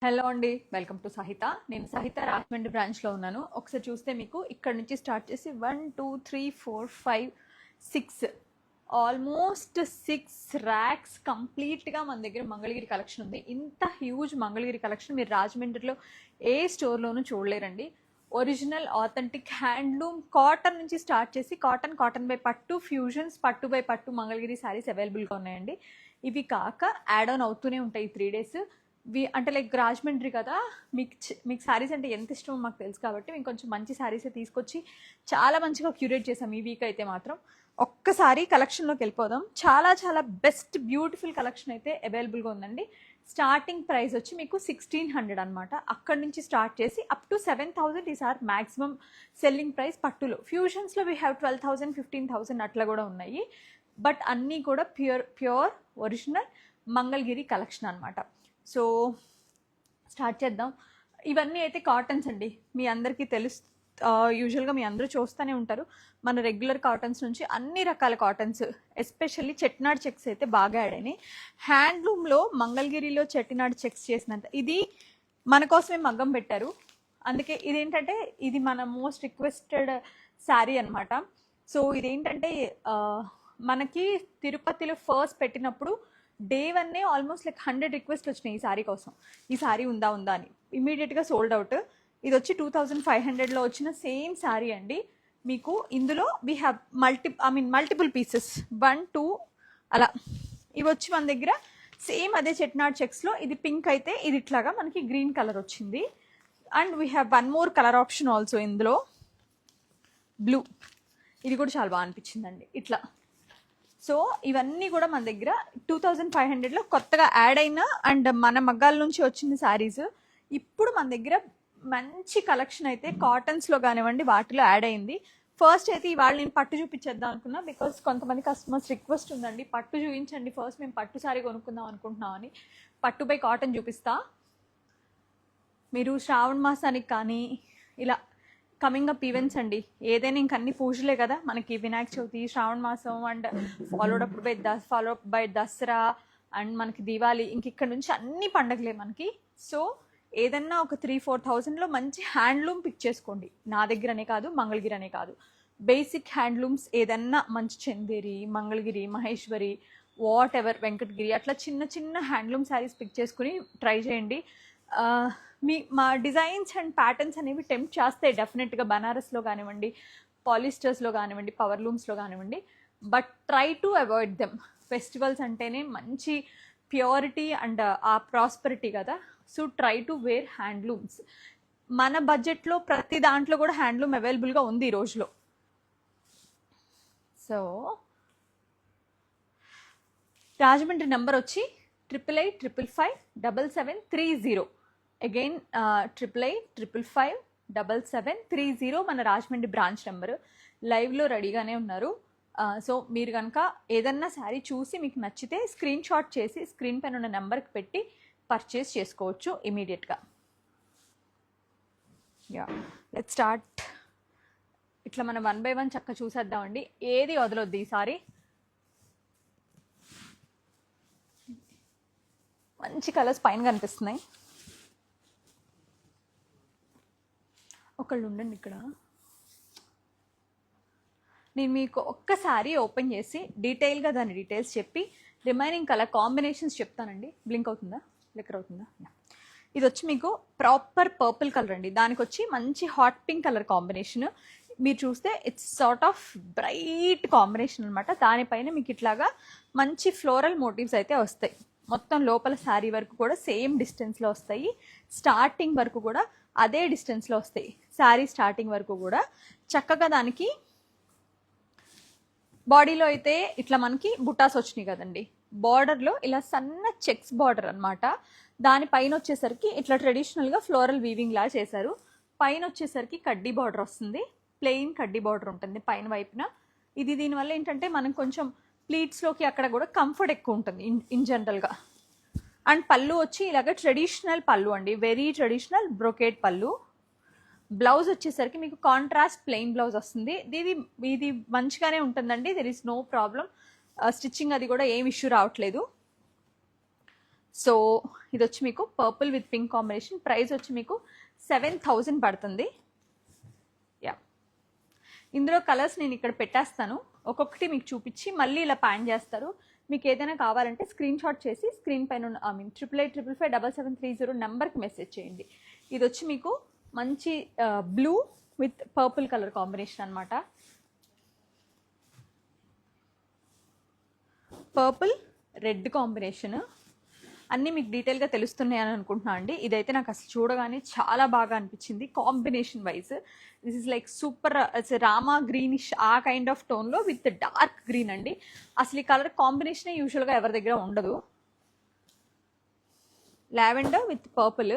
Hello అండి, welcome to సహిత. నేను సహిత రాజమండ్రి బ్రాంచ్లో ఉన్నాను. ఒకసారి చూస్తే మీకు ఇక్కడ నుంచి స్టార్ట్ చేసి 1 2 3 4 5 6 ఆల్మోస్ట్ 6 ర్యాక్స్ కంప్లీట్గా మన దగ్గర మంగళగిరి కలెక్షన్ ఉంది. ఇంత హ్యూజ్ మంగళగిరి కలెక్షన్ మీరు రాజమండ్రిలో ఏ స్టోర్లోనూ చూడలేరండి. ఒరిజినల్ ఆథెంటిక్ హ్యాండ్లూమ్ కాటన్ నుంచి స్టార్ట్ చేసి కాటన్ బై పట్టు, ఫ్యూజన్స్, పట్టు బై పట్టు మంగళగిరి శారీస్ అవైలబుల్గా ఉన్నాయండి. ఇవి కాక యాడ్ ఆన్ అవుతూనే ఉంటాయి 3 days. అంటే లైక్ రాజమండ్రి కదా, మీకు శారీస్ అంటే ఎంత ఇష్టమో మాకు తెలుసు కాబట్టి మేము కొంచెం మంచి శారీసే తీసుకొచ్చి చాలా మంచిగా క్యూరేట్ చేసాం. ఈ వీక్ అయితే మాత్రం ఒక్కసారి కలెక్షన్లోకి వెళ్ళిపోదాం. చాలా చాలా బెస్ట్ బ్యూటిఫుల్ కలెక్షన్ అయితే అవైలబుల్గా ఉందండి. స్టార్టింగ్ ప్రైస్ వచ్చి మీకు 1600 అనమాట. అక్కడి నుంచి స్టార్ట్ చేసి up to 7000 is our maximum selling price పట్టులో. ఫ్యూజన్స్లో వీ హ్యావ్ 12,000 15,000 అట్లా కూడా ఉన్నాయి. బట్ అన్నీ కూడా ప్యూర్ ఒరిజినల్ మంగళగిరి కలెక్షన్ అనమాట. సో స్టార్ట్ చేద్దాం. ఇవన్నీ అయితే కాటన్స్ అండి. మీ అందరికీ యూజువల్గా మీ అందరూ చూస్తూనే ఉంటారు మన రెగ్యులర్ కాటన్స్ నుంచి అన్ని రకాల కాటన్స్, ఎస్పెషల్లీ చెట్నాడ్ చెక్స్ అయితే బాగా యాడ్ అయినాయి. హ్యాండ్లూమ్లో మంగళగిరిలో చెట్టినాడ్ చెక్స్ చేసినంత ఇది మన కోసమే మగ్గం పెట్టారు. అందుకే ఇదేంటంటే ఇది మన మోస్ట్ రిక్వెస్టెడ్ శారీ అనమాట. సో ఇదేంటంటే మనకి తిరుపతిలో ఫస్ట్ పెట్టినప్పుడు డే 1 ఆల్మోస్ట్ లైక్ 100 రిక్వెస్ట్ వచ్చినాయి ఈ శారీ కోసం. ఈ శారీ ఉందా అని ఇమీడియట్గా సోల్డ్ అవుట్. ఇది వచ్చి 2500లో వచ్చిన సేమ్ శారీ అండి. మీకు ఇందులో వీ హ్యావ్ మల్టిపుల్ పీసెస్ 1 2 అలా ఇవి వచ్చి మన దగ్గర సేమ్ అదే చెట్నాడ్ చెక్స్లో. ఇది పింక్ అయితే ఇది ఇట్లాగా మనకి గ్రీన్ కలర్ వచ్చింది. And we have 1 more colour option also ఇందులో, బ్లూ. ఇది కూడా చాలా బాగా అనిపించిందండి ఇట్లా. సో ఇవన్నీ కూడా మన దగ్గర 2500లో కొత్తగా యాడ్ అయిన అండ్ మన మగ్గాల నుంచి వచ్చిన శారీస్. ఇప్పుడు మన దగ్గర మంచి కలెక్షన్ అయితే కాటన్స్లో కానివ్వండి వాటిలో యాడ్ అయింది. ఫస్ట్ అయితే ఇవాళ నేను పట్టు చూపించేద్దాం అనుకున్నా, బికాస్ కొంతమంది కస్టమర్స్ రిక్వెస్ట్ ఉందండి పట్టు చూపించండి ఫస్ట్, మేము పట్టు శారీ కొనుక్కుందాం అనుకుంటున్నామని. పట్టు బై కాటన్ చూపిస్తా. మీరు శ్రావణ మాసానికి కానీ ఇలా కమింగ్ అప్ ఈవెంట్స్ అండి, ఏదైనా ఇంక అన్ని పూజలే కదా మనకి, వినాయక చవితి, శ్రావణ మాసం and follow up by Dasara and మనకి దివాళీ, ఇంక ఇక్కడ నుంచి అన్ని పండగలే మనకి. సో ఏదన్నా ఒక 3-4,000లో మంచి హ్యాండ్లూమ్ పిక్ చేసుకోండి. నా దగ్గరనే కాదు, మంగళగిరి అనే కాదు, బేసిక్ హ్యాండ్లూమ్స్ ఏదన్నా మంచి చందేరి, మంగళగిరి, మహేశ్వరి, వాట్ ఎవర్, వెంకటగిరి అట్లా చిన్న చిన్న హ్యాండ్లూమ్ శారీస్ పిక్ చేసుకుని ట్రై చేయండి. మా డిజైన్స్ అండ్ ప్యాటర్న్స్ అనేవి టెంప్ట్ చేస్తాయి డెఫినెట్గా, బనారస్లో కానివ్వండి, పాలిస్టర్స్లో కానివ్వండి, పవర్ లూమ్స్లో కానివ్వండి. But try to avoid them. Festivals అంటేనే మంచి ప్యూరిటీ అండ్ ఆ ప్రాస్పరిటీ కదా. So try to wear handlooms. మన బడ్జెట్లో ప్రతి దాంట్లో కూడా హ్యాండ్లూమ్ అవైలబుల్గా ఉంది ఈ రోజులో. సో రాజమండ్రి నెంబర్ వచ్చి 8855557730. అగైన్ 8855557730 మన రాజమండ్రి బ్రాంచ్ నెంబరు. లైవ్లో రెడీగానే ఉన్నారు. సో మీరు కనుక ఏదన్నా శారీ చూసి మీకు నచ్చితే స్క్రీన్ షాట్ చేసి స్క్రీన్ పైన ఉన్న నెంబర్కి పెట్టి పర్చేస్ చేసుకోవచ్చు ఇమీడియట్గా. Let's start. ఇట్లా మనం 1 by 1 చక్క చూసేద్దామండి, ఏది వదలొద్దు ఈసారి. మంచి కలర్స్ పైన కనిపిస్తున్నాయి. ఒకళ్ళు ఉండండి ఇక్కడ, నేను మీకు ఒక్కసారి ఓపెన్ చేసి డీటెయిల్గా దాని డీటెయిల్స్ చెప్పి రిమైనింగ్ కలర్ కాంబినేషన్స్ చెప్తానండి. బ్లింక్ అవుతుందా, ఫ్లిక్కర్ అవుతుందా? ఇది వచ్చి మీకు ప్రాపర్ పర్పుల్ కలర్ అండి. దానికి వచ్చి మంచి హాట్ పింక్ కలర్ కాంబినేషన్. మీరు చూస్తే it's sort of bright combination అనమాట. దానిపైన మీకు ఇట్లాగా మంచి ఫ్లోరల్ మోటివ్స్ అయితే వస్తాయి. మొత్తం లోపల శారీ వరకు కూడా సేమ్ డిస్టెన్స్లో వస్తాయి. స్టార్టింగ్ వరకు కూడా అదే డిస్టెన్స్లో వస్తాయి. శారీ స్టార్టింగ్ వరకు కూడా చక్కగా దానికి బాడీలో అయితే ఇట్లా మనకి బుటాస్ వచ్చినాయి కదండి. బార్డర్లో ఇలా సన్న చెక్స్ బార్డర్ అనమాట. దానిపైన వచ్చేసరికి ఇట్లా ట్రెడిషనల్గా ఫ్లోరల్ వీవింగ్ లా చేశారు. పైన వచ్చేసరికి కడ్డీ బార్డర్ వస్తుంది, ప్లెయిన్ కడ్డీ బార్డర్ ఉంటుంది పైన వైపున. ఇది దీనివల్ల ఏంటంటే మనం కొంచెం ప్లీట్స్లోకి అక్కడ కూడా కంఫర్ట్ ఎక్కువ ఉంటుంది ఇన్ జనరల్గా. అండ్ పళ్ళు వచ్చి ఇలాగ ట్రెడిషనల్ పళ్ళు అండి, వెరీ ట్రెడిషనల్ బ్రొకేట్ పళ్ళు. బ్లౌజ్ వచ్చేసరికి మీకు కాంట్రాస్ట్ ప్లెయిన్ బ్లౌజ్ వస్తుంది. ఇది మంచిగానే ఉంటుందండి, there is no problem. Stitching అది కూడా ఏం ఇష్యూ రావట్లేదు. సో ఇది వచ్చి మీకు purple with pink combination. Price వచ్చి మీకు 7000 పడుతుంది. యా, ఇందులో కలర్స్ నేను ఇక్కడ పెట్టేస్తాను, ఒక్కొక్కటి మీకు చూపించి మళ్ళీ ఇలా ప్యాన్ చేస్తారు. మీకు ఏదైనా కావాలంటే స్క్రీన్ షాట్ చేసి స్క్రీన్ పైన 8855557730 నెంబర్కి మెసేజ్ చేయండి. ఇది వచ్చి మీకు మంచి blue with purple colour combination అనమాట. పర్పుల్ రెడ్ కాంబినేషన్ అన్నీ మీకు డీటెయిల్గా తెలుస్తున్నాయని అనుకుంటున్నాను అండి. ఇదైతే నాకు అసలు చూడగానే చాలా బాగా అనిపించింది combination wise. This is like super Rama greenish a kind of టోన్లో విత్ డార్క్ గ్రీన్ అండి. అసలు ఈ కలర్ కాంబినేషనే యూజువల్గా ఎవరి దగ్గర ఉండదు. Lavender with purple,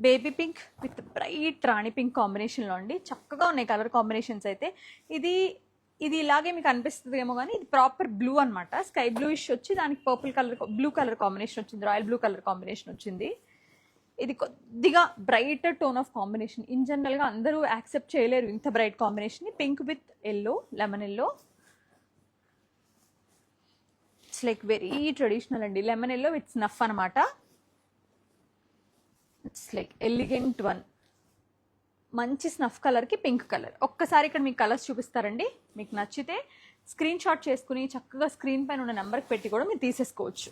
baby pink with bright rani pink కాంబినేషన్లో అండి. చక్కగా ఉన్నాయి కలర్ కాంబినేషన్స్ అయితే. ఇది ఇలాగే మీకు అనిపిస్తుంది ఏమో కానీ ఇది ప్రాపర్ బ్లూ అనమాట. స్కై బ్లూయిష్ వచ్చి దానికి purple colour blue colour combination వచ్చింది, రాయల్ బ్లూ కలర్ కాంబినేషన్ వచ్చింది. ఇది కొద్దిగా bright tone of combination. In జనరల్గా అందరూ యాక్సెప్ట్ చేయలేరు ఇంత bright combination. Pink with yellow, lemon yellow. It's like very traditional అండి. లెమన్ ఎల్లో విత్ స్నఫ్ అనమాట. It's like elegant one. మంచి స్నఫ్ కలర్కి పింక్ కలర్. ఒక్కసారి ఇక్కడ మీకు కలర్స్ చూపిస్తారండి. మీకు నచ్చితే స్క్రీన్ షాట్ చేసుకుని చక్కగా స్క్రీన్ పైన ఉన్న నెంబర్కి పెట్టి కూడా మీరు తీసేసుకోవచ్చు.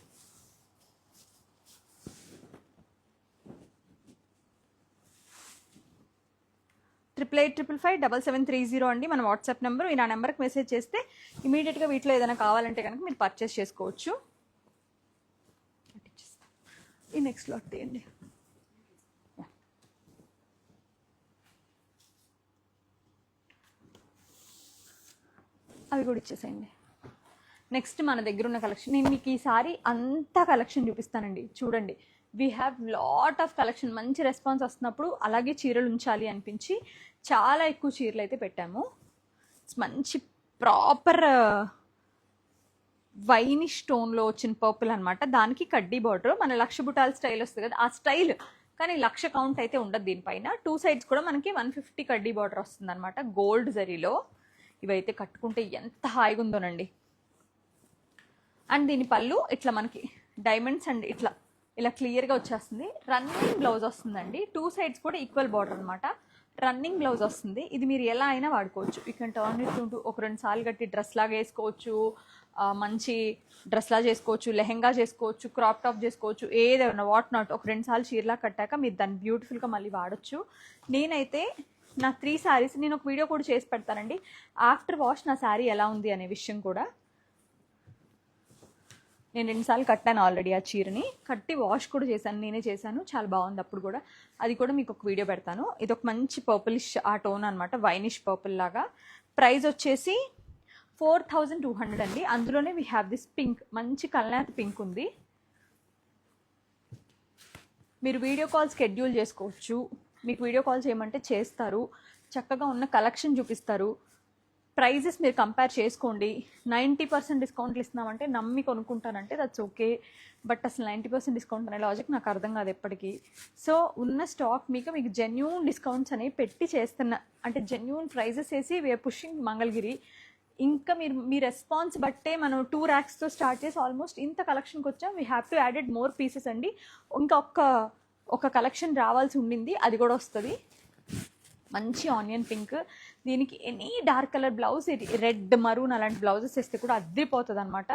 ట్రిపుల్ 8855577730 అండి మన వాట్సాప్ నెంబర్. ఈ నా నెంబర్కి మెసేజ్ చేస్తే ఇమీడియట్గా వీటిలో ఏదైనా కావాలంటే కనుక మీరు పర్చేస్ చేసుకోవచ్చు. ఈ నెక్స్ట్ లాట్ తీయండి. అవి కూడా ఇచ్చేసేయండి. నెక్స్ట్ మన దగ్గర ఉన్న కలెక్షన్ నేను మీకు ఈసారి అంతా కలెక్షన్ చూపిస్తానండి. చూడండి, we have lot of collection. మంచి రెస్పాన్స్ వస్తున్నప్పుడు అలాగే చీరలు ఉంచాలి అనిపించి చాలా ఎక్కువ చీరలు అయితే పెట్టాము. మంచి ప్రాపర్ వైనిష్ టోన్లో వచ్చిన పర్పుల్ అనమాట. దానికి కడ్డీ బార్డర్ మన లక్ష బుటాల్ స్టైల్ వస్తుంది కదా ఆ స్టైల్, కానీ లక్ష కౌంట్ అయితే ఉండదు దీనిపైన. 2 sides కూడా మనకి 150 కడ్డీ బార్డర్ వస్తుంది అనమాట గోల్డ్ జరీలో. ఇవైతే కట్టుకుంటే ఎంత హాయిగా ఉందోనండి. అండ్ దీని పళ్ళు ఇట్లా మనకి డైమండ్స్ అండ్ ఇలా క్లియర్గా వచ్చేస్తుంది. రన్నింగ్ బ్లౌజ్ వస్తుందండి. 2 sides కూడా ఈక్వల్ బార్డర్ అనమాట. రన్నింగ్ బ్లౌజ్ వస్తుంది. ఇది మీరు ఎలా అయినా వాడుకోవచ్చు. You can turn it into ఒక 2 సార్లు కట్టి డ్రెస్ లాగా వేసుకోవచ్చు, మంచి డ్రెస్లా చేసుకోవచ్చు, లెహెంగా చేసుకోవచ్చు, క్రాప్ టాప్ చేసుకోవచ్చు, ఏదైనా వాట్ నాట్. ఒక 2 సార్లు చీరలా కట్టాక మీరు దాన్ని బ్యూటిఫుల్గా మళ్ళీ వాడచ్చు. నేనైతే నా 3 sarees నేను ఒక వీడియో కూడా చేసి పెడతానండి. ఆఫ్టర్ వాష్ నా శారీ ఎలా ఉంది అనే విషయం కూడా. నేను 2 సార్లు కట్టాను ఆల్రెడీ. ఆ చీరని కట్టి వాష్ కూడా చేశాను, నేనే చేశాను. చాలా బాగుంది అప్పుడు కూడా. అది కూడా మీకు ఒక వీడియో పెడతాను. ఇది ఒక మంచి పర్పులిష్ ఆ టోన్ అనమాట, వైనిష్ పర్పుల్ లాగా. ప్రైస్ వచ్చేసి 4200 అండి. అందులోనే వీ హ్యావ్ దిస్ పింక్, మంచి కల్నాథ్ పింక్ ఉంది. మీరు వీడియో కాల్ షెడ్యూల్ చేసుకోవచ్చు. మీకు వీడియో కాల్ చేయమంటే చేస్తారు. చక్కగా ఉన్న కలెక్షన్ చూపిస్తారు. ప్రైజెస్ మీరు కంపేర్ చేసుకోండి. 90% డిస్కౌంట్లు ఇస్తున్నామంటే నమ్మి కొనుక్కుంటానంటే దట్స్ ఓకే. బట్ అసలు 90% డిస్కౌంట్ అనే లాజిక్ నాకు అర్థం కాదు ఎప్పటికీ. సో ఉన్న స్టాక్ మీకు జెన్యూన్ డిస్కౌంట్స్ అనేవి పెట్టి చేస్తున్నా, అంటే జెన్యూన్ ప్రైజెస్ వేసి వీఆర్ పుషింగ్ మంగళగిరి. ఇంకా మీ రెస్పాన్స్ బట్టే మనం 2 racks స్టార్ట్ చేసి ఆల్మోస్ట్ ఇంత కలెక్షన్కి వచ్చాం. We have to added more pieces అండి. ఇంకా ఒక కలెక్షన్ రావాల్సి ఉండింది, అది కూడా వస్తుంది. మంచి ఆనియన్ పింక్, దీనికి any dark colour blouse, red maroon అలాంటి బ్లౌజెస్ వేస్తే కూడా అద్దిపోతుంది అనమాట.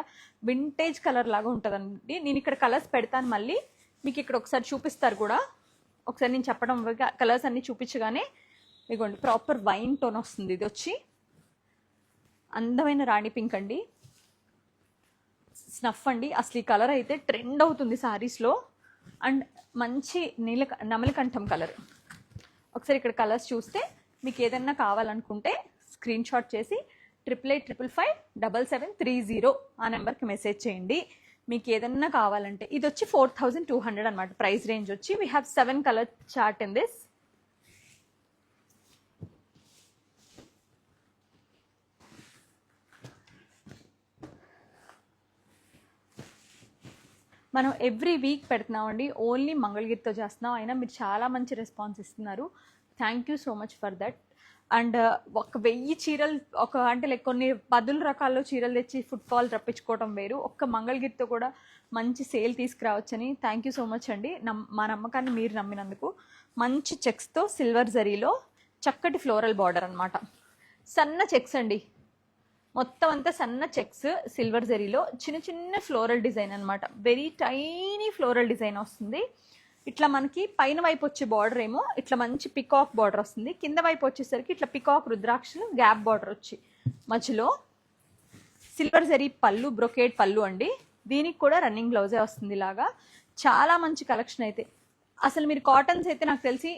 వింటేజ్ కలర్ లాగా ఉంటుందండి. నేను ఇక్కడ కలర్స్ పెడతాను, మళ్ళీ మీకు ఇక్కడ ఒకసారి చూపిస్తారు కూడా. ఒకసారి నేను చెప్పడం కలర్స్ అన్నీ చూపించగానే ఇదిగోండి ప్రాపర్ వైన్ టోన్ వస్తుంది. ఇది వచ్చి అందమైన రాణి పింక్ అండి, స్నఫ్ అండి. అసలు ఈ కలర్ అయితే ట్రెండ్ అవుతుంది శారీస్లో. అండ్ మంచి నెమలికంఠం కలర్. ఒకసారి ఇక్కడ కలర్స్ చూస్తే మీకు ఏదన్నా కావాలనుకుంటే స్క్రీన్ షాట్ చేసి 8855577730 ఆ నెంబర్కి మెసేజ్ చేయండి. మీకు ఏదన్నా కావాలంటే. ఇది వచ్చి 4200 అనమాట ప్రైస్ రేంజ్ వచ్చి. We have 7 colour chart in this. మనం ఎవ్రీ వీక్ పెడుతున్నామండి, ఓన్లీ మంగళగిరితో చేస్తున్నాం. అయినా మీరు చాలా మంచి రెస్పాన్స్ ఇస్తున్నారు. Thank you so much for that. And ఒక 1000 చీరలు అంటే లైక్ కొన్ని 10 రకాల్లో చీరలు తెచ్చి ఫుట్ఫాల్ రప్పించుకోవడం వేరు. ఒక్క మంగళగిరితో కూడా మంచి సేల్ తీసుకురావచ్చని. థ్యాంక్ యూ సో మచ్ అండి, మా నమ్మకాన్ని మీరు నమ్మినందుకు. మంచి చెక్స్తో సిల్వర్ జరీలో చక్కటి ఫ్లోరల్ బార్డర్ అనమాట. సన్న చెక్స్ అండి, మొత్తం అంతా సన్న చెక్స్ సిల్వర్ జరీలో చిన్న చిన్న ఫ్లోరల్ డిజైన్ అనమాట. వెరీ టైనీ ఫ్లోరల్ డిజైన్ వస్తుంది. ఇట్లా మనకి పైన వైపు వచ్చే బార్డర్ ఏమో ఇట్లా మంచి పికాక్ బార్డర్ వస్తుంది, కింద వైపు వచ్చేసరికి ఇట్లా పికాక్ రుద్రాక్షలు గ్యాప్ బార్డర్ వచ్చి మధ్యలో సిల్వర్ జరీ పళ్ళు, బ్రొకేడ్ పళ్ళు అండి. దీనికి కూడా రన్నింగ్ బ్లౌజే వస్తుంది ఇలాగా. చాలా మంచి కలెక్షన్ అయితే. అసలు మీరు కాటన్స్ అయితే నాకు తెలిసి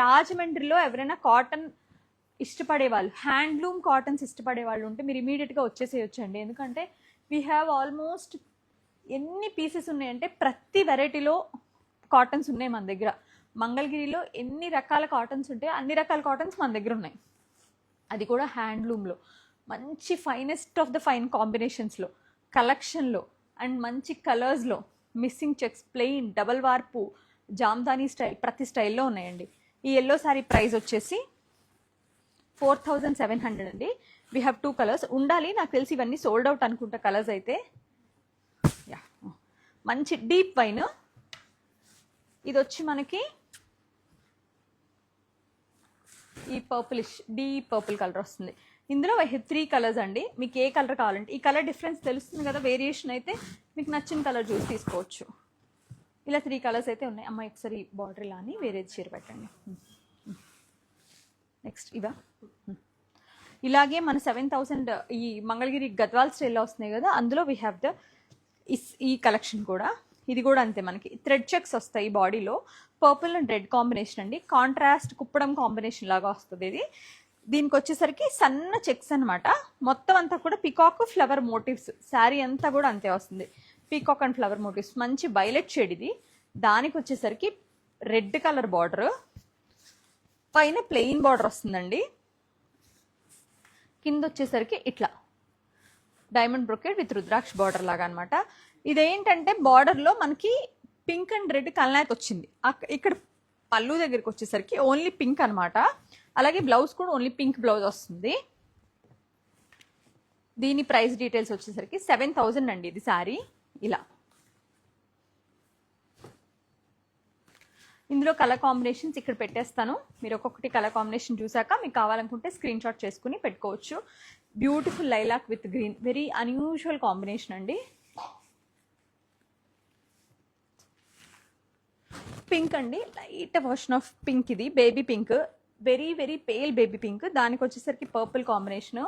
రాజమండ్రిలో ఎవరైనా కాటన్ ఇష్టపడే వాళ్ళు, హ్యాండ్లూమ్ కాటన్స్ ఇష్టపడే వాళ్ళు ఉంటే మీరు ఇమీడియట్గా వచ్చేసేయొచ్చండి. ఎందుకంటే వీ హ్యావ్ ఆల్మోస్ట్ ఎన్ని పీసెస్ ఉన్నాయంటే ప్రతి వెరైటీలో కాటన్స్ ఉన్నాయి మన దగ్గర. మంగళగిరిలో ఎన్ని రకాల కాటన్స్ ఉంటాయో అన్ని రకాల కాటన్స్ మన దగ్గర ఉన్నాయి, అది కూడా హ్యాండ్లూమ్లో మంచి ఫైనెస్ట్ ఆఫ్ ద ఫైన్ కాంబినేషన్స్లో, కలెక్షన్లో అండ్ మంచి కలర్స్లో, మిస్సింగ్ చెక్స్, ప్లెయిన్, డబల్ వార్పు, జామ్దానీ స్టైల్, ప్రతి స్టైల్లో ఉన్నాయండి. ఈ ఎల్లో శారీ ప్రైస్ వచ్చేసి 4700 అండి. వీ హ్యావ్ 2 కలర్స్ ఉండాలి, నాకు తెలిసి ఇవన్నీ సోల్డ్ అవుట్ అనుకుంటా కలర్స్ అయితే. యా, మంచి డీప్ వైన్ ఇది వచ్చి మనకి ఈ పర్పులిష్ డీప్ పర్పుల్ కలర్ వస్తుంది. ఇందులో 3 కలర్స్ అండి. మీకు ఏ కలర్ కావాలంటే ఈ కలర్ డిఫరెన్స్ తెలుస్తుంది కదా, వేరియేషన్ అయితే మీకు నచ్చిన కలర్ చూసి తీసుకోవచ్చు. ఇలా 3 కలర్స్ అయితే ఉన్నాయి. అమ్మాయి ఒకసారి బార్డర్ ఇలా అని వేరేది చీర పెట్టండి. నెక్స్ట్ ఇవా, ఇలాగే మన 7000 ఈ మంగళగిరి గద్వాల్ స్టైల్లో వస్తున్నాయి కదా, అందులో వీ హ్యావ్ ద ఈ కలెక్షన్ కూడా. ఇది కూడా అంతే, మనకి థ్రెడ్ చెక్స్ వస్తాయి బాడీలో, పర్పుల్ అండ్ రెడ్ కాంబినేషన్ అండి. కాంట్రాస్ట్ కుప్పడం కాంబినేషన్ లాగా వస్తుంది ఇది. దీనికి వచ్చేసరికి సన్న చెక్స్ అనమాట. మొత్తం అంతా కూడా పికాక్ ఫ్లవర్ మోటివ్స్, శారీ అంతా కూడా అంతే వస్తుంది. పీకాక్ అండ్ ఫ్లవర్ మోటివ్స్, మంచి వైలెట్ షేడ్ ఇది. దానికి వచ్చేసరికి రెడ్ కలర్ బార్డర్, పైన ప్లెయిన్ బార్డర్ వస్తుందండి. కింద వచ్చేసరికి ఇట్లా diamond brocade with rudraksha border లాగా అనమాట. ఇదేంటంటే బార్డర్లో మనకి పింక్ అండ్ రెడ్ కల్నాయత్ వచ్చింది. ఇక్కడ పళ్ళు దగ్గరికి వచ్చేసరికి ఓన్లీ పింక్ అనమాట. అలాగే బ్లౌజ్ కూడా ఓన్లీ పింక్ బ్లౌజ్ వస్తుంది. దీని ప్రైస్ డీటెయిల్స్ వచ్చేసరికి 7000 అండి. ఇది శారీ ఇలా. ఇందులో కలర్ కాంబినేషన్స్ ఇక్కడ పెట్టేస్తాను, మీరు ఒక్కొక్కటి కలర్ కాంబినేషన్ చూసాక మీకు కావాలనుకుంటే స్క్రీన్ షాట్ చేసుకుని పెట్టుకోవచ్చు. Beautiful lilac with green, very unusual combination అండి. పింక్ అండి, లైట్ వర్షన్ ఆఫ్ పింక్, ఇది baby pink, very very pale baby pink. దానికి వచ్చేసరికి purple combination,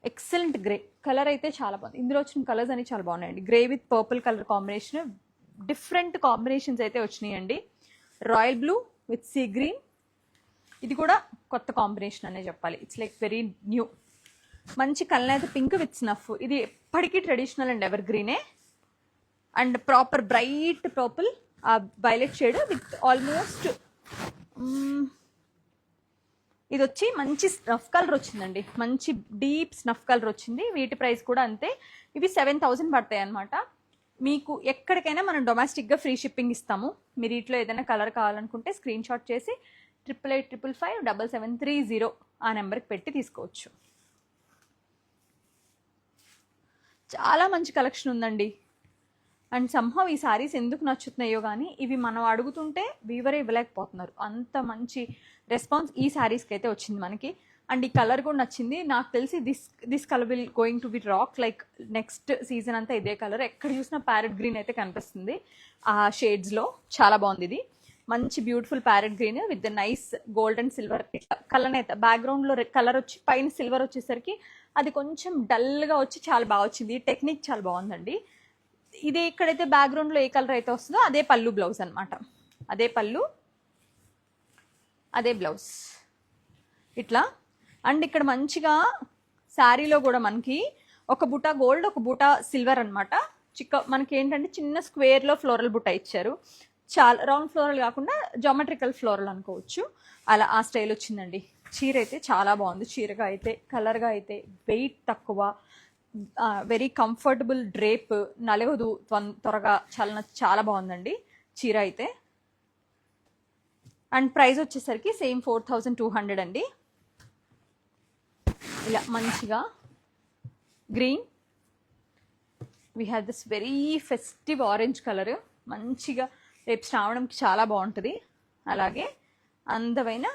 excellent grey colour అయితే చాలా బాగుంది. ఇందులో వచ్చిన కలర్స్ అన్ని చాలా బాగున్నాయండి. Grey with purple colour combination, different combinations అయితే వచ్చినాయండి. Royal blue with sea green, ఇది కూడా కొత్త కాంబినేషన్ అనే చెప్పాలి. It's like very new. మంచి కల్నేత పింక్ విత్ స్నఫ్, ఇది ఎప్పటికీ ట్రెడిషనల్ అండ్ ఎవర్ గ్రీనే. And proper bright purple, a violet shade with almost ఇది వచ్చి మంచి స్నఫ్ కలర్ వచ్చిందండి, మంచి డీప్ స్నఫ్ కలర్ వచ్చింది. వీటి ప్రైస్ కూడా అంతే. ఇవి 7000 పడతాయి అనమాట. మీకు ఎక్కడికైనా మనం డొమెస్టిక్గా ఫ్రీ షిప్పింగ్ ఇస్తాము. మీరు వీటిలో ఏదైనా కలర్ కావాలనుకుంటే స్క్రీన్ షాట్ చేసి 8885557730 ఆ నెంబర్కి పెట్టి తీసుకోవచ్చు. చాలా మంచి కలెక్షన్ ఉందండి. అండ్ సంహవ్ ఈ శారీస్ ఎందుకు నచ్చుతున్నాయో కానీ ఇవి మనం అడుగుతుంటే వీవరే ఇవ్వలేకపోతున్నారు, అంత మంచి రెస్పాన్స్ ఈ శారీస్కి అయితే వచ్చింది మనకి. అండ్ ఈ కలర్ కూడా నచ్చింది నాకు తెలిసి. This colour will going to be rock, like next season అంతా ఇదే కలర్. ఎక్కడ చూసినా ప్యారెట్ గ్రీన్ అయితే కనిపిస్తుంది ఆ షేడ్స్లో. చాలా బాగుంది ఇది, మంచి beautiful parrot green with the nice gold and silver colour అయితే. బ్యాక్గ్రౌండ్లో కలర్ వచ్చి పైన సిల్వర్ వచ్చేసరికి అది కొంచెం డల్గా వచ్చి చాలా బాగా వచ్చింది. ఈ టెక్నిక్ చాలా బాగుందండి. ఇది ఎక్కడైతే బ్యాక్గ్రౌండ్లో ఏ కలర్ అయితే వస్తుందో అదే పళ్ళు బ్లౌజ్ అనమాట. అదే పళ్ళు, అదే బ్లౌజ్ ఇట్లా. అండ్ ఇక్కడ మంచిగా శారీలో కూడా మనకి ఒక బుటా గోల్డ్, ఒక బుటా సిల్వర్ అనమాట. మనకి ఏంటంటే చిన్న స్క్వేర్లో ఫ్లోరల్ బుట్ట ఇచ్చారు. చాలా రౌండ్ ఫ్లోరల్ కాకుండా జామెట్రికల్ ఫ్లోరల్ అనుకోవచ్చు, అలా ఆ స్టైల్ వచ్చిందండి. చీర అయితే చాలా బాగుంది. చీరగా అయితే, కలర్గా అయితే వెయిట్ తక్కువ, వెరీ కంఫర్టబుల్ డ్రేప్, నలగదు త్వరగా, చాలా బాగుందండి చీర అయితే. అండ్ ప్రైస్ వచ్చేసరికి సేమ్ 4200 అండి. ఇలా మంచిగా green, we have this very festive orange colour, మంచిగా రేపు శ్రావణంకి చాలా బాగుంటుంది. అలాగే అందమైన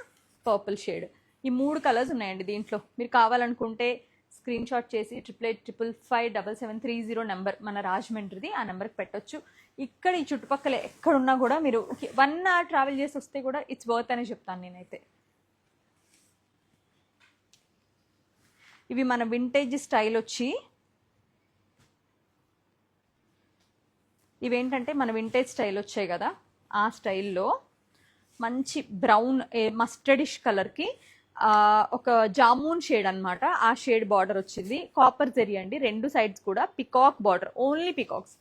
పర్పుల్ షేడ్, ఈ 3 కలర్స్ ఉన్నాయండి దీంట్లో. మీరు కావాలనుకుంటే స్క్రీన్ షాట్ చేసి 88555770 నెంబర్ మన రాజమండ్రిది, ఆ నెంబర్కి పెట్టొచ్చు. ఇక్కడ ఈ చుట్టుపక్కల ఎక్కడున్నా కూడా మీరు 1 hour ట్రావెల్ చేసి వస్తే కూడా ఇట్స్ వర్త్ అనే చెప్తాను నేనైతే. ఇవి మన వింటేజ్ స్టైల్ వచ్చి, ఇవేంటంటే మన వింటేజ్ స్టైల్ వచ్చాయి కదా, ఆ స్టైల్లో మంచి బ్రౌన్ మస్టర్డిష్ కలర్కి ఒక జామూన్ షేడ్ అనమాట, ఆ షేడ్ బార్డర్ వచ్చింది. కాపర్ జరీ అండి, 2 సైడ్స్ కూడా peacock border, only peacocks,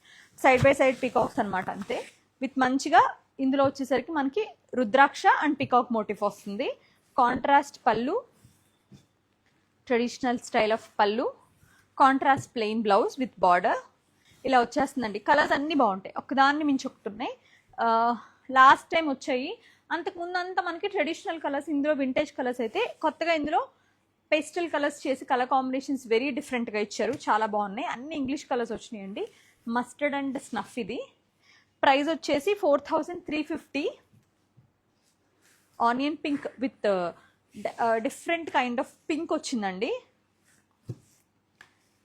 side by side peacocks అనమాట అంతే. విత్ మంచిగా ఇందులో వచ్చేసరికి మనకి రుద్రాక్ష అండ్ పికాక్ మోటిఫ్ వస్తుంది. కాంట్రాస్ట్ పళ్ళు, ట్రెడిషనల్ స్టైల్ ఆఫ్ పళ్ళు, contrast plain blouse with border ఇలా వచ్చేస్తుందండి. కలర్స్ అన్నీ బాగుంటాయి, ఒకదాన్ని మించి ఒకటి ఉన్నాయి. లాస్ట్ టైం వచ్చాయి, అంతకుముందు అంతా మనకి ట్రెడిషనల్ కలర్స్, ఇందులో వింటేజ్ కలర్స్ అయితే కొత్తగా ఇందులో పేస్టల్ కలర్స్ చేసి కలర్ కాంబినేషన్స్ వెరీ డిఫరెంట్గా ఇచ్చారు, చాలా బాగున్నాయి. అన్ని ఇంగ్లీష్ కలర్స్ వచ్చినాయండి. మస్టర్డ్ అండ్ స్నఫ్ ఇది. ప్రైస్ వచ్చేసి 4350. Onion pink with different kind of pink వచ్చిందండి.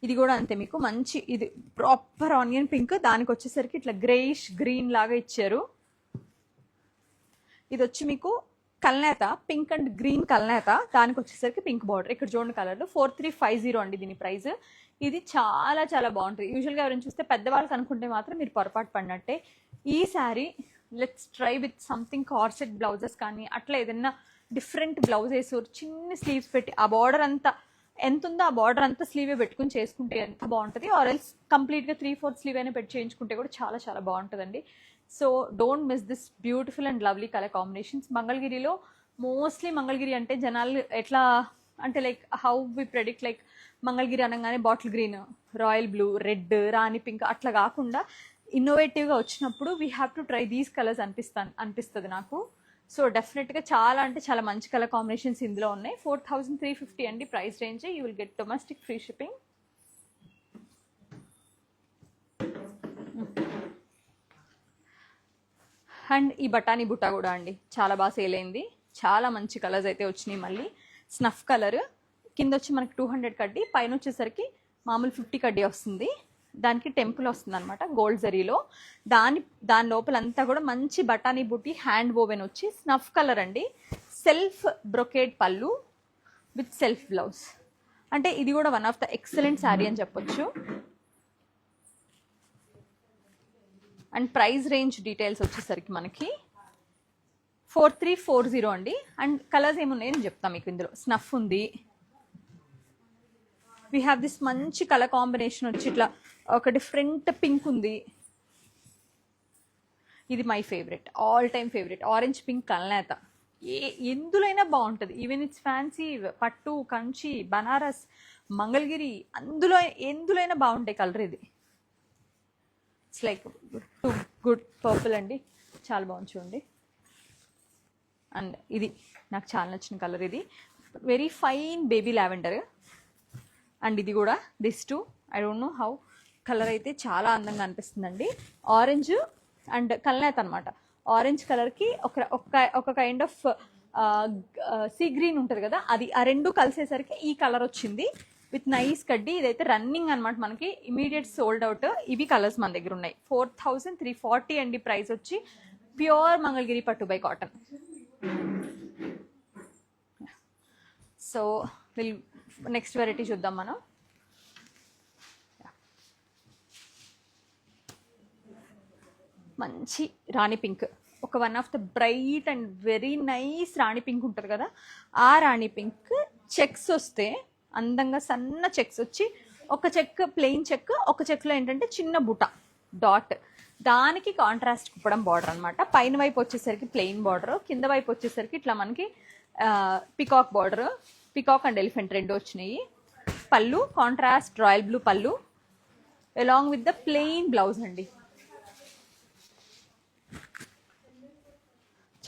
ఇది కూడా అంతే, మీకు మంచి ఇది ప్రాపర్ ఆనియన్ పింక్, దానికి వచ్చేసరికి ఇట్లా గ్రేయిష్ గ్రీన్ లాగా ఇచ్చారు. ఇది వచ్చి మీకు కల్నేత, పింక్ అండ్ గ్రీన్ కల్నేత, దానికి వచ్చేసరికి పింక్ బార్డర్. ఇక్కడ చూడండి కలర్లు. 4350 అండి దీని ప్రైస్. ఇది చాలా చాలా బాగుంటుంది. యూజువల్గా ఎవరైనా చూస్తే పెద్దవాళ్ళకి అనుకుంటే మాత్రం మీరు పొరపాటు పడినట్టే. ఈ sari let's try with something corset blouses కానీ అట్లా ఏదైనా డిఫరెంట్ బ్లౌజ్ వేసి చిన్న స్లీవ్స్ పెట్టి ఆ బార్డర్ అంతా ఎంత ఉందో ఆ బార్డర్ అంతా స్లీవే పెట్టుకుని చేసుకుంటే ఎంత బాగుంటుంది. ఆర్ ఎల్స్ కంప్లీట్గా 3/4 స్లీవ్ అయినా పెట్టి చేయించుకుంటే కూడా చాలా చాలా బాగుంటుందండి. So don't miss this beautiful and lovely colour combinations. మంగళగిరిలో మోస్ట్లీ మంగళగిరి అంటే జనాలు ఎట్లా అంటే like how we predict, like Mangalagiri అనగానే bottle green, royal blue, red, rani pink అట్లా కాకుండా ఇన్నోవేటివ్గా వచ్చినప్పుడు we have to try these colours అనిపిస్తుంది నాకు. సో డెఫినెట్గా చాలా అంటే చాలా మంచి కలర్ కాంబినేషన్స్ ఇందులో ఉన్నాయి. 4350 అండి price range. You will get domestic free shipping. And ఈ బఠానీ బుట్ట కూడా అండి చాలా బాగా సేల్ అయింది. చాలా మంచి కలర్స్ అయితే వచ్చినాయి. మళ్ళీ స్నఫ్ కలర్, కింద వచ్చి మనకి 200 కడ్డీ, పైన వచ్చేసరికి మామూలు 50 కడ్డీ వస్తుంది. దానికి టెంపుల్ వస్తుంది అనమాట గోల్డ్ జరీలో. దాని లోపలంతా కూడా మంచి బఠానీ బుట్టి హ్యాండ్ వోవెన్ వచ్చి స్నఫ్ కలర్ అండి. సెల్ఫ్ బ్రొకేడ్ పళ్ళు విత్ సెల్ఫ్ బ్లౌజ్. అంటే ఇది కూడా one of the excellent sari అని చెప్పొచ్చు. అండ్ ప్రైస్ రేంజ్ డీటెయిల్స్ వచ్చేసరికి మనకి 4340 అండి. అండ్ కలర్స్ ఏమున్నాయి నేను చెప్తాను మీకు. ఇందులో స్నఫ్ ఉంది, వీ హ్యావ్ దిస్ మంచి కలర్ కాంబినేషన్ వచ్చి ఇట్లా ఒక డిఫరెంట్ పింక్ ఉంది. ఇది my favourite, all time favourite, orange pink Kalneta. ఎందులోైనా బాగుంటుంది. ఈవెన్ ఇట్స్ ఫ్యాన్సీ, పట్టు, కంచి, బనారస్, మంగళగిరి, ఎందులోైనా బాగుంటాయి కలర్. ఇది it's like too good purple అండి, చాలా బాగుంది చూడండి. అండ్ ఇది నాకు చాలా నచ్చిన కలర్, ఇది very fine baby lavender. And ఇది కూడా this two I don't know how, colour అయితే చాలా అందంగా అనిపిస్తుందండి. ఆరెంజ్ అండ్ కల్నేత అనమాట. ఆరెంజ్ కలర్కి ఒక కైండ్ ఆఫ్ సీ గ్రీన్ ఉంటుంది కదా, అది ఆ రెండు కలిసేసరికి ఈ కలర్ వచ్చింది విత్ నైస్ కడ్డీ. ఇదైతే రన్నింగ్ అనమాట, మనకి ఇమీడియట్ సోల్డ్ అవుట్. ఇవి కలర్స్ మన దగ్గర ఉన్నాయి. 4340 అండి ప్రైస్ వచ్చి. ప్యూర్ మంగళగిరి పట్టు by cotton. So next variety చూద్దాం మనం. మంచి రాణి పింక్, ఒక one of the bright and very nice Rani pink ఉంటుంది కదా, ఆ రాణి పింక్ చెక్స్ వస్తే అందంగా సన్న చెక్స్ వచ్చి, ఒక చెక్ ప్లెయిన్ చెక్, ఒక చెక్లో ఏంటంటే చిన్న బుట డాట్, దానికి కాంట్రాస్ట్ కుప్పడం బార్డర్ అనమాట. పైన వైపు వచ్చేసరికి ప్లెయిన్ బార్డర్, కింద వైపు వచ్చేసరికి ఇట్లా మనకి peacock border, peacock and elephant రెండు వచ్చినాయి. పళ్ళు కాంట్రాస్ట్ రాయల్ బ్లూ పళ్ళు along with the plain blouse అండి.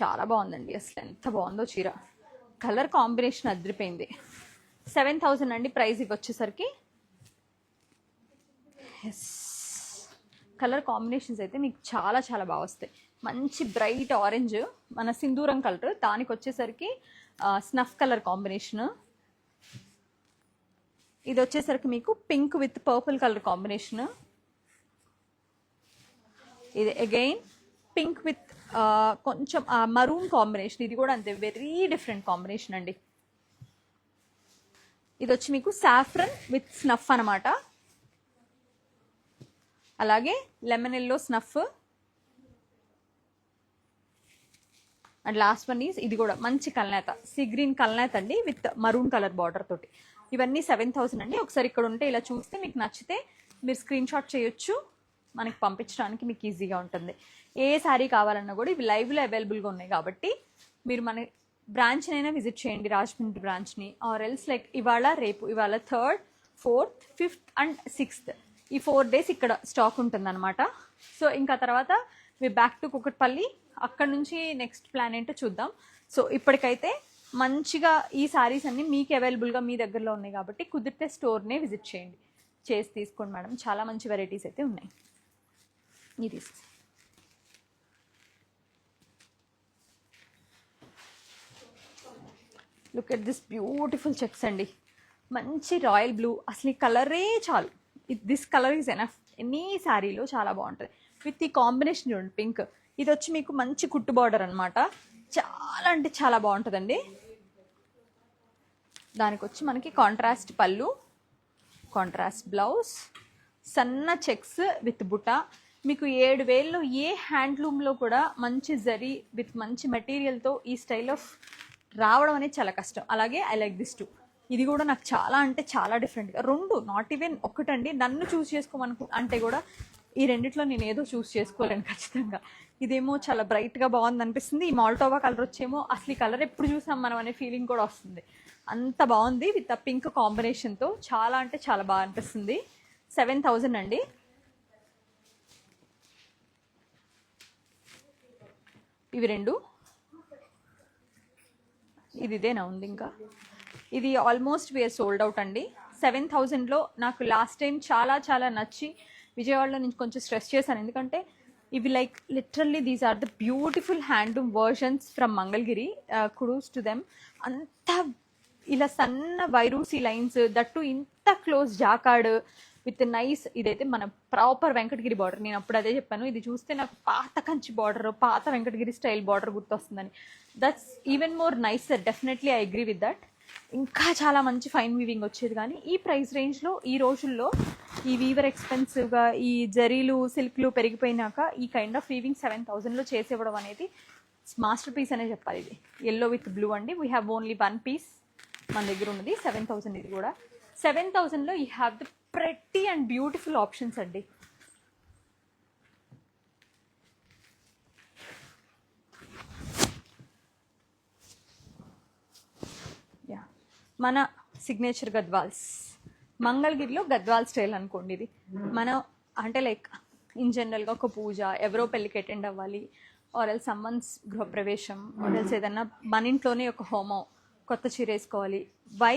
చాలా బాగుందండి, అసలు ఎంత బాగుందో చీర. కలర్ కాంబినేషన్ అదిరిపోయింది. 7,000 అండి ప్రైస్. ఇవి వచ్చేసరికి ఎస్, కలర్ కాంబినేషన్స్ అయితే మీకు చాలా చాలా బాగా వస్తాయి. మంచి బ్రైట్ ఆరెంజ్, మన సింధూరం కలర్, దానికి వచ్చేసరికి స్నఫ్ కలర్ కాంబినేషన్. ఇది వచ్చేసరికి మీకు pink with purple colour combination. ఇది అగైన్ పింక్ విత్ కొంచెం మరూన్ కాంబినేషన్. ఇది కూడా అంతే, వెరీ డిఫరెంట్ కాంబినేషన్ అండి. ఇది వచ్చి మీకు సాఫ్రన్ విత్ స్నఫ్ అనమాట. అలాగే lemon yellow snuff. And last one is ఇది కూడా మంచి కల్నేత, సీ గ్రీన్ కల్నేత అండి విత్ మరూన్ కలర్ బార్డర్ తోటి. ఇవన్నీ 7,000 అండి. ఒకసారి ఇక్కడ ఉంటే ఇలా చూస్తే మీకు నచ్చితే మీరు స్క్రీన్ షాట్ చేయొచ్చు, మనకి పంపించడానికి మీకు ఈజీగా ఉంటుంది. ఏ శారీ కావాలన్నా కూడా ఇవి లైవ్లో అవైలబుల్గా ఉన్నాయి కాబట్టి మీరు మన బ్రాంచ్నైనా విజిట్ చేయండి, రాజమండ్రి బ్రాంచ్ని. ఆర్ ఎల్స్ లైక్ ఇవాళ రేపు, ఇవాళ 3rd, 4th, 5th and 6th ఈ 4 days ఇక్కడ స్టాక్ ఉంటుంది అనమాట. సో ఇంకా తర్వాత మీ బ్యాక్ టు కుకట్పల్లి, అక్కడ నుంచి నెక్స్ట్ ప్లాన్ ఏంటో చూద్దాం. సో ఇప్పటికైతే మంచిగా ఈ శారీస్ అన్ని మీకు అవైలబుల్గా మీ దగ్గరలో ఉన్నాయి కాబట్టి కుదిరితే స్టోర్నే విజిట్ చేయండి, చేసి తీసుకోండి మేడం. చాలా మంచి వెరైటీస్ అయితే ఉన్నాయి. ఇది look at this beautiful checks అండి, మంచి రాయల్ బ్లూ. అసలు ఈ కలరే చాలు, this colour is enough any శారీలో, చాలా బాగుంటుంది. విత్ ఈ కాంబినేషన్ చూడండి పింక్. ఇది వచ్చి మీకు మంచి కుట్టు బార్డర్ అనమాట, చాలా అంటే చాలా బాగుంటుందండి. దానికి వచ్చి మనకి కాంట్రాస్ట్ పళ్ళు, కాంట్రాస్ట్ బ్లౌజ్, సన్న చెక్స్ విత్ బుట్ట. మీకు 7,000లో ఏ హ్యాండ్లూమ్లో కూడా మంచి జరీ విత్ మంచి మెటీరియల్తో ఈ స్టైల్ ఆఫ్ రావడం అనేది చాలా కష్టం. అలాగే ఐ లైక్ దిస్ టూ. ఇది కూడా నాకు చాలా అంటే చాలా డిఫరెంట్గా, రెండు నాట్ ఈవెన్ ఒకటండి. నన్ను చూస్ అంటే కూడా ఈ రెండిట్లో నేను ఏదో చూస్ చేసుకోలేను ఖచ్చితంగా. ఇదేమో చాలా బ్రైట్గా బాగుంది అనిపిస్తుంది, ఈ మాల్టోవా కలర్ వచ్చేమో అసలు ఈ కలర్ ఎప్పుడు చూసాం మనం అనే ఫీలింగ్ కూడా వస్తుంది. అంత బాగుంది విత్ ఆ పింక్ కాంబినేషన్తో, చాలా అంటే చాలా బాగా అనిపిస్తుంది. 7,000 అండి. ఇవి రెండు, ఇది ఇదేనా ఉంది ఇంకా. ఇది ఆల్మోస్ట్ వీఆర్ సోల్డ్ అవుట్ అండి. 7,000లో నాకు లాస్ట్ టైం చాలా చాలా నచ్చి విజయవాడలో నుంచి కొంచెం స్ట్రెస్ చేశాను, ఎందుకంటే ఇవి like literally these are the beautiful handloom versions from Mangalagiri. Kudos to them. అంత ఇలా సన్న వైరూసి లైన్స్, దట్టు ఇంత క్లోజ్ జాకార్డ్ విత్ నైస్. ఇదైతే మన ప్రాపర్ వెంకటగిరి బార్డర్. నేను అప్పుడు అదే చెప్పాను, ఇది చూస్తే నాకు పాత కంచి బార్డర్, పాత వెంకటగిరి స్టైల్ బార్డర్ గుర్తొస్తుందని. That's even more nice, definitely I agree with that. ఇంకా చాలా మంచి ఫైన్ వీవింగ్ వచ్చేది, కానీ ఈ ప్రైస్ రేంజ్లో ఈ రోజుల్లో ఈ వీవర్ ఎక్స్పెన్సివ్గా, ఈ జరీలు సిల్క్లు పెరిగిపోయినాక ఈ కైండ్ ఆఫ్ వీవింగ్ 7,000లో చేసేవ్వడం అనేది మాస్టర్ పీస్ అనే చెప్పాలి. ఇది ఎల్లో విత్ బ్లూ అండి. వీ హ్యావ్ ఓన్లీ 1 పీస్ మన దగ్గర ఉన్నది. 7,000 ఇది కూడా. 7,000లో you have the pretty and beautiful options అండి. యా, మన సిగ్నేచర్ గద్వాల్స్, మంగళగిరిలో గద్వాల్ స్టైల్ అనుకోండి ఇది. మనం అంటే లైక్ ఇన్ జనరల్గా ఒక పూజ, ఎవరో పెళ్ళికి అటెండ్ అవ్వాలి, ఆర్ ఎల్స్ సమ్మన్స్ గృహప్రవేశం, ఆర్ ఎల్స్ ఏదన్నా మన ఇంట్లోనే ఒక హోమం, కొత్త చీర వేసుకోవాలి. వై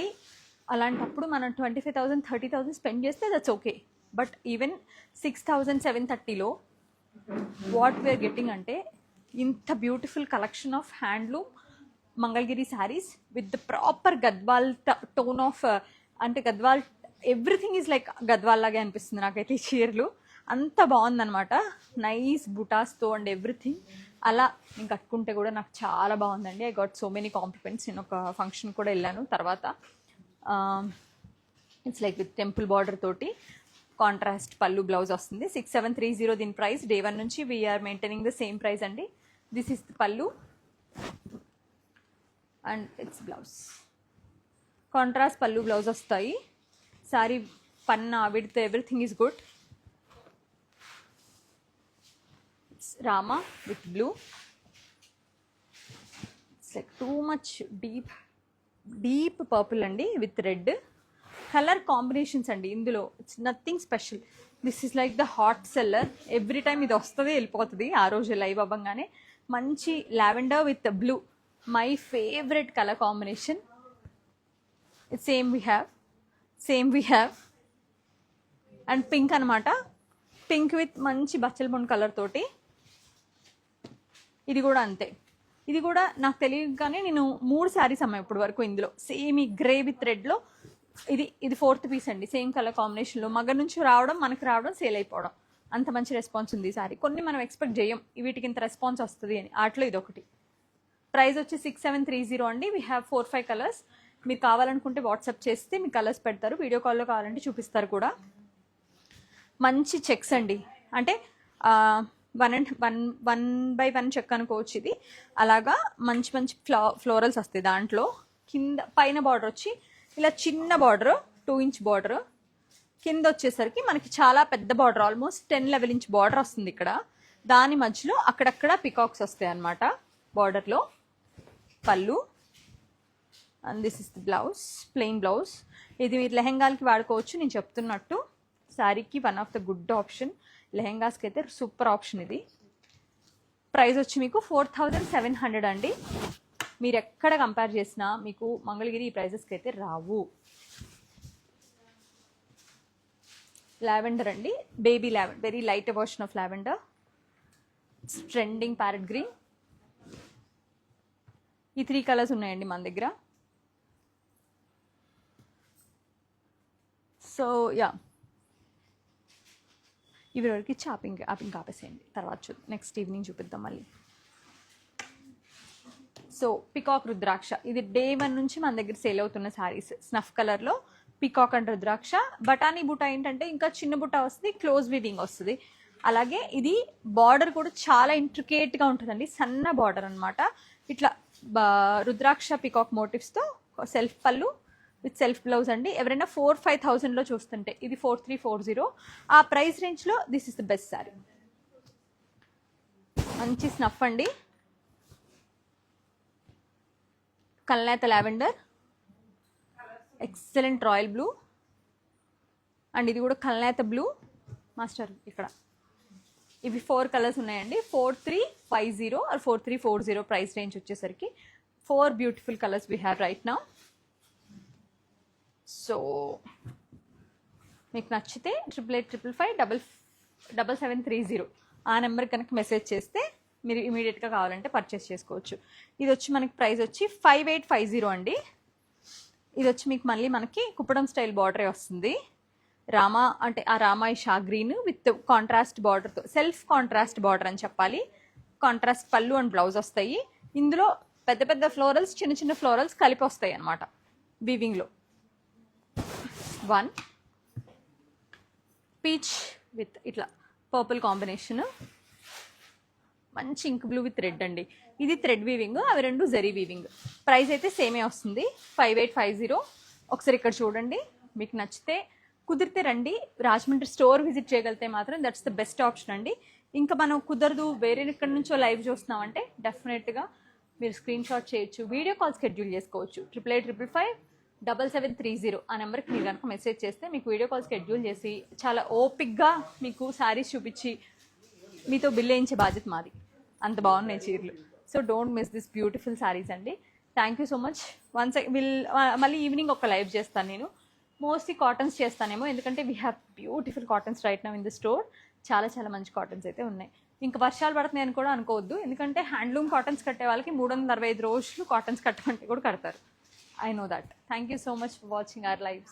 అలాంటప్పుడు మనం 25,000 30,000 స్పెండ్ చేస్తే దట్స్ ఓకే. బట్ ఈవెన్ 6,000 730లో వాట్ వీఆర్ గెట్టింగ్ అంటే ఇంత beautiful collection of handloom Mangalagiri saris with the proper Gadwal tone of, అంటే Gadwal everything is like Gadwal లాగే అనిపిస్తుంది నాకైతే ఈ చీరలు. అంత బాగుందనమాట, నైస్ బుటాస్తో అండ్ ఎవ్రీథింగ్. అలా నేను కట్టుకుంటే కూడా నాకు చాలా బాగుందండి. I got so many compliments. నేను ఒక ఫంక్షన్ కూడా వెళ్ళాను తర్వాత. It's like with temple border తోటి కాంట్రాస్ట్ పళ్ళు బ్లౌజ్ వస్తుంది. 6,730 దీని ప్రైస్. డే 1 నుంచి we are maintaining the same price అండి. దిస్ ఇస్ ద పళ్ళు అండ్ ఇట్స్ బ్లౌజ్. కాంట్రాస్ట్ పళ్ళు బ్లౌజ్ వస్తాయి. సారీ పన్నా width everything is good. Rama with blue. It's like too much deep purple అండి విత్ రెడ్. కలర్ కాంబినేషన్స్ అండి ఇందులో. It's nothing special. This is like the hot seller. Every time ఇది వస్తుంది వెళ్ళిపోతుంది. ఆ రోజు లైవ్ అవ్వగానే మంచి lavender with blue, my favourite colour combination. Same we have and pink అనమాట. పింక్ విత్ మంచి బచ్చల బొండ్ కలర్ తోటి. ఇది కూడా అంతే. ఇది కూడా నాకు తెలియగానే నేను 3 శారీస్ అమ్మాయి ఇప్పుడు వరకు ఇందులో. సేమ్ ఈ గ్రే విత్ రెడ్లో ఇది 4th పీస్ అండి. సేమ్ కలర్ కాంబినేషన్లో మగ్గ నుంచి రావడం, మనకు రావడం, సేల్ అయిపోవడం. అంత మంచి రెస్పాన్స్ ఉంది ఈ సారీ. కొన్ని మనం ఎక్స్పెక్ట్ చేయం వీటికి ఇంత రెస్పాన్స్ వస్తుంది అని, వాటిలో ఇది ఒకటి. ప్రైస్ వచ్చి 6730 అండి. We have 4-5 colours. మీరు కావాలనుకుంటే వాట్సాప్ చేస్తే మీ కలర్స్ పెడతారు, వీడియో కాల్లో కావాలంటే చూపిస్తారు కూడా. మంచి చెక్స్ అండి, అంటే 1 చెక్ అనుకోవచ్చు ఇది. అలాగా మంచి ఫ్లోరల్స్ వస్తాయి దాంట్లో. కింద పైన బార్డర్ వచ్చి ఇలా చిన్న బార్డర్, 2 ఇంచ్ బార్డర్. కింద వచ్చేసరికి మనకి చాలా పెద్ద బార్డర్, ఆల్మోస్ట్ 10-11 ఇంచ్ బార్డర్ వస్తుంది ఇక్కడ. దాని మధ్యలో అక్కడక్కడ పికాక్స్ వస్తాయి అన్నమాట బార్డర్లో. పళ్ళు and this is the blouse, plain blouse. ఇది మీరు లెహెంగాలకి వాడుకోవచ్చు. నేను చెప్తున్నట్టు శారీకి one of the good option, లెహెంగాస్కి అయితే సూపర్ ఆప్షన్ ఇది. ప్రైస్ వచ్చి మీకు 4700 అండి. మీరు ఎక్కడ కంపేర్ చేసినా మీకు మంగళగిరి ఈ ప్రైజెస్కి అయితే రావు. లావెండర్ అండి, baby lavender, very light version of lavender. Trending parrot green. ఈ 3 కలర్స్ ఉన్నాయండి మన దగ్గర. సో యా, ఇవి వరకు షాపింగ్ ఆపేసేయండి, తర్వాత నెక్స్ట్ ఈవినింగ్ చూపిద్దాం మళ్ళీ. సో పికాక్ రుద్రాక్ష, ఇది డే 1 నుంచి మన దగ్గర సేల్ అవుతున్న శారీస్. స్నఫ్ కలర్లో పికాక్ అండ్ రుద్రాక్ష. బటానీ బుట్ట ఏంటంటే ఇంకా చిన్న బుట్ట వస్తుంది, క్లోజ్ వీవింగ్ వస్తుంది. అలాగే ఇది బార్డర్ కూడా చాలా ఇంట్రికేట్గా ఉంటుందండి, సన్న బార్డర్ అనమాట. ఇట్లా రుద్రాక్ష పికాక్ మోటివ్స్తో సెల్ఫ్ పళ్ళు విత్ సెల్ఫ్ బ్లౌజ్ అండి. ఎవరైనా 4-5,000లో చూస్తుంటే ఇది 4340. ఆ ప్రైస్ రేంజ్లో this is the best sari. మంచి స్నఫ్ అండి, Kalneta lavender, excellent royal blue. And ఇది కూడా కల్నేత బ్లూ మాస్టర్. ఇక్కడ ఇవి 4 కలర్స్ ఉన్నాయండి. 4350 ఆర్ 4340 ప్రైస్ రేంజ్ వచ్చేసరికి. 4 beautiful colours we have right now. So మీకు నచ్చితే 8855557730 ఆ నెంబర్ కనుక మెసేజ్ చేస్తే మీరు ఇమీడియట్గా కావాలంటే పర్చేస్ చేసుకోవచ్చు. ఇది వచ్చి మనకి ప్రైస్ వచ్చి 5850 అండి. ఇది వచ్చి మీకు మళ్ళీ మనకి కుప్పడం స్టైల్ బార్డరే వస్తుంది. రామా అంటే ఆ రామాయి షా గ్రీన్ విత్ కాంట్రాస్ట్ బార్డర్తో, సెల్ఫ్ కాంట్రాస్ట్ బార్డర్ అని చెప్పాలి. కాంట్రాస్ట్ పళ్ళు అండ్ బ్లౌజ్ వస్తాయి. ఇందులో పెద్ద పెద్ద ఫ్లోరల్స్, చిన్న చిన్న ఫ్లోరల్స్ కలిపి వస్తాయి అన్నమాట వీవింగ్లో. 1 పీచ్ విత్ ఇట్లా పర్పుల్ కాంబినేషన్, మంచి ఇంక్ బ్లూ విత్ రెడ్ అండి. ఇది థ్రెడ్ వీవింగ్, అవి 2 జరీ వీవింగ్. ప్రైస్ అయితే సేమే వస్తుంది 5850. ఒకసారి ఇక్కడ చూడండి, మీకు నచ్చితే కుదిరితే రండి. రాజమండ్రి స్టోర్ విజిట్ చేయగలిగితే మాత్రం దట్స్ ద బెస్ట్ ఆప్షన్ అండి. ఇంకా మనం కుదరదు, వేరే ఎక్కడి నుంచో లైవ్ చూస్తున్నామంటే డెఫినెట్గా మీరు స్క్రీన్ షాట్ చేయొచ్చు, వీడియో కాల్ షెడ్యూల్ చేసుకోవచ్చు. 8855557730 ఆ నెంబర్కి మీరు కనుక మెసేజ్ చేస్తే మీకు వీడియో కాల్ షెడ్యూల్ చేసి చాలా ఓపిక్గా మీకు శారీస్ చూపించి మీతో బిల్ వేయించే బాధ్యత మాది. అంత బాగున్నాయి చీరలు. So don't miss this beautiful saris అండి. Thank you so much. మళ్ళీ ఈవినింగ్ ఒక లైవ్ చేస్తాను నేను. మోస్ట్లీ కాటన్స్ చేస్తానేమో, ఎందుకంటే we have beautiful cottons right now in the store. చాలా చాలా మంచి కాటన్స్ అయితే ఉన్నాయి. ఇంకా వర్షాలు పడుతున్నాయి అని కూడా అనుకోవద్దు, ఎందుకంటే హ్యాండ్లూమ్ కాటన్స్ కట్టే వాళ్ళకి 365 రోజులు కాటన్స్ కట్టమంటే కూడా కడతారు. I know that. Thank you so much for watching our lives.